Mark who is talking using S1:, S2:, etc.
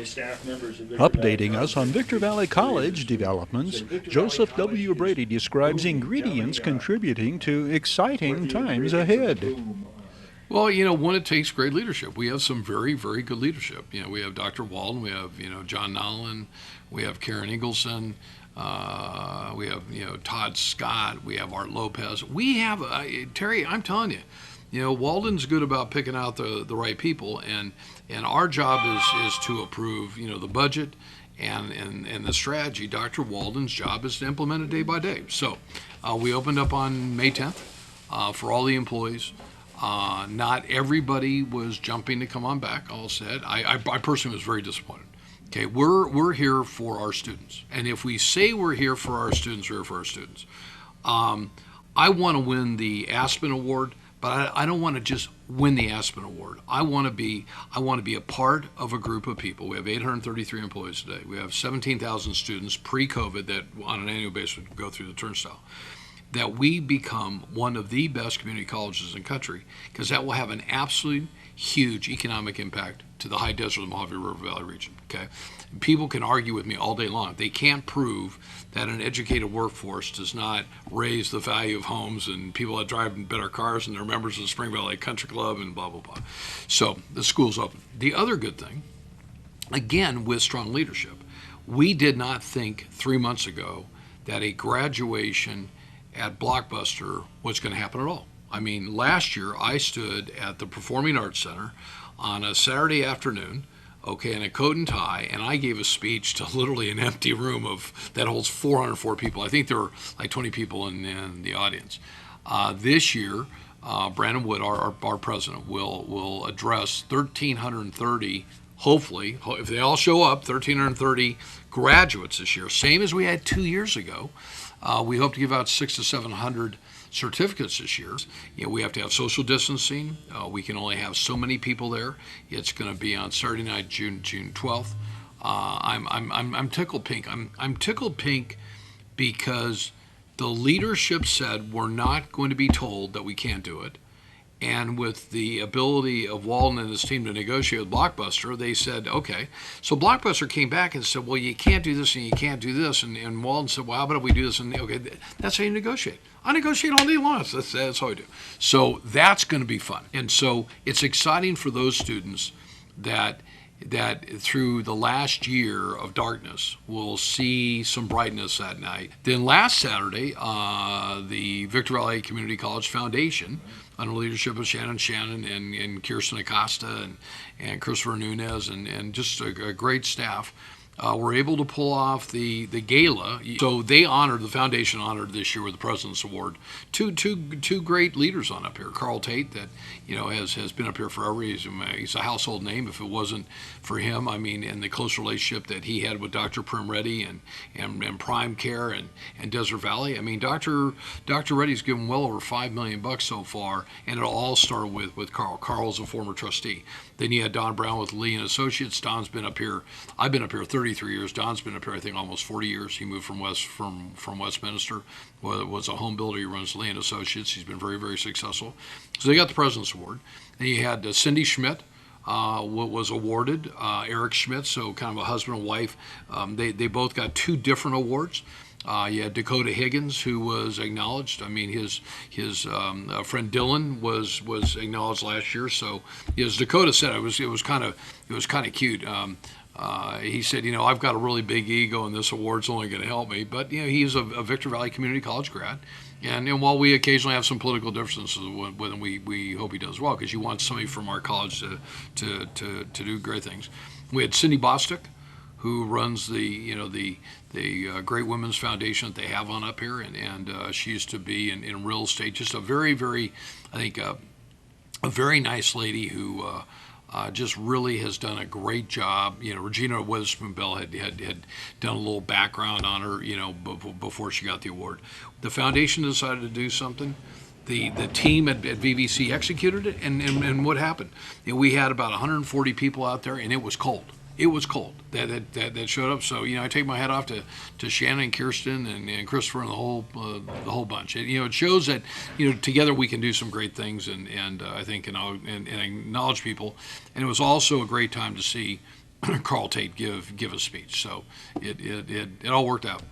S1: Updating us on Victor Valley College developments, Joseph W. Brady describes ingredients contributing to exciting times ahead.
S2: Well, one, it takes great leadership. We have some very, very good leadership. We have Dr. Walden, we have, John Nolan, we have Karen Ingleson, we have, Todd Scott, we have Art Lopez. We have, Terry, I'm telling you, Walden's good about picking out the right people, and our job is to approve, the budget and the strategy. Dr. Walden's job is to implement it day by day. So we opened up on May 10th for all the employees. Not everybody was jumping to come on back, all said. I personally was very disappointed. Okay, we're here for our students. And if we say we're here for our students, we're here for our students. I want to win the Aspen Award, but I don't want to just win the Aspen Award. I want to be a part of a group of people. We have 833 employees today. We have 17,000 students pre-COVID that on an annual basis would go through the turnstile. That we become one of the best community colleges in the country, because that will have an absolute huge economic impact to the high desert of the Mojave River Valley region. Okay, people can argue with me all day long. They can't prove that an educated workforce does not raise the value of homes and people that drive better cars and they're members of the Spring Valley Country Club and blah, blah, blah. So the school's open. The other good thing, again, with strong leadership, we did not think 3 months ago that a graduation at Blockbuster was going to happen at all. I mean, last year I stood at the Performing Arts Center on a Saturday afternoon, in a coat and tie, and I gave a speech to literally an empty room that holds 404 people. I think there were like 20 people in the audience. This year, Brandon Wood, our president, will address 1,330, hopefully, if they all show up, 1,330 graduates this year, same as we had 2 years ago. We hope to give out 600 to 700 certificates this year. We have to have social distancing. We can only have so many people there. It's going to be on Saturday night, June 12th. I'm tickled pink. I'm tickled pink because the leadership said we're not going to be told that we can't do it. And with the ability of Walden and his team to negotiate with Blockbuster, they said, okay. So Blockbuster came back and said, well, you can't do this and you can't do this. And Walden said, well, how about if we do this? And okay, that's how you negotiate. I negotiate all day long. That's how I do. So that's going to be fun. And so it's exciting for those students that through the last year of darkness, we'll see some brightness that night. Then last Saturday, the Victor Valley Community College Foundation, under the leadership of Shannon and Kirsten Acosta and Christopher Nunez and just a great staff, were able to pull off the gala. So the foundation honored this year with the President's Award two great leaders on up here. Carl Tate, that has been up here forever. He's a household name. If it wasn't for him, and the close relationship that he had with Dr. Prim Reddy and Prime Care and Desert Valley. Dr. Reddy's given well over $5 million so far, and it all started with Carl. Carl's a former trustee. Then you had Don Brown with Lee and Associates. Don's been up here. I've been up here 33 years. Don's been up here, I think, almost 40 years. He moved from Westminster. Was a home builder. He runs Lee and Associates. He's been very, very successful. So they got the President's Award. And you had Cindy Schmidt. Was awarded, Eric Schmidt, so kind of a husband and wife. They both got 2 different awards. You had Dakota Higgins, who was acknowledged. His friend Dylan was acknowledged last year. So as Dakota said, it was kind of cute. He said, I've got a really big ego, and this award's only going to help me. But he's a Victor Valley Community College grad. And while we occasionally have some political differences with him, we hope he does well, because you want somebody from our college to do great things. We had Cindy Bostick, who runs the Great Women's Foundation that they have on up here, and she used to be in real estate. Just a very, very, I think, a very nice lady who just really has done a great job. Regina Witherspoon Bell had done a little background on her, before she got the award. The foundation decided to do something. The team at VVC executed it, and what happened? We had about 140 people out there, and it was cold. It was cold that showed up. So I take my hat off to Shannon, Kirsten, and Christopher, and the whole bunch. It shows that together we can do some great things, and I think and acknowledge people. And it was also a great time to see Carl Tate give a speech. So it all worked out.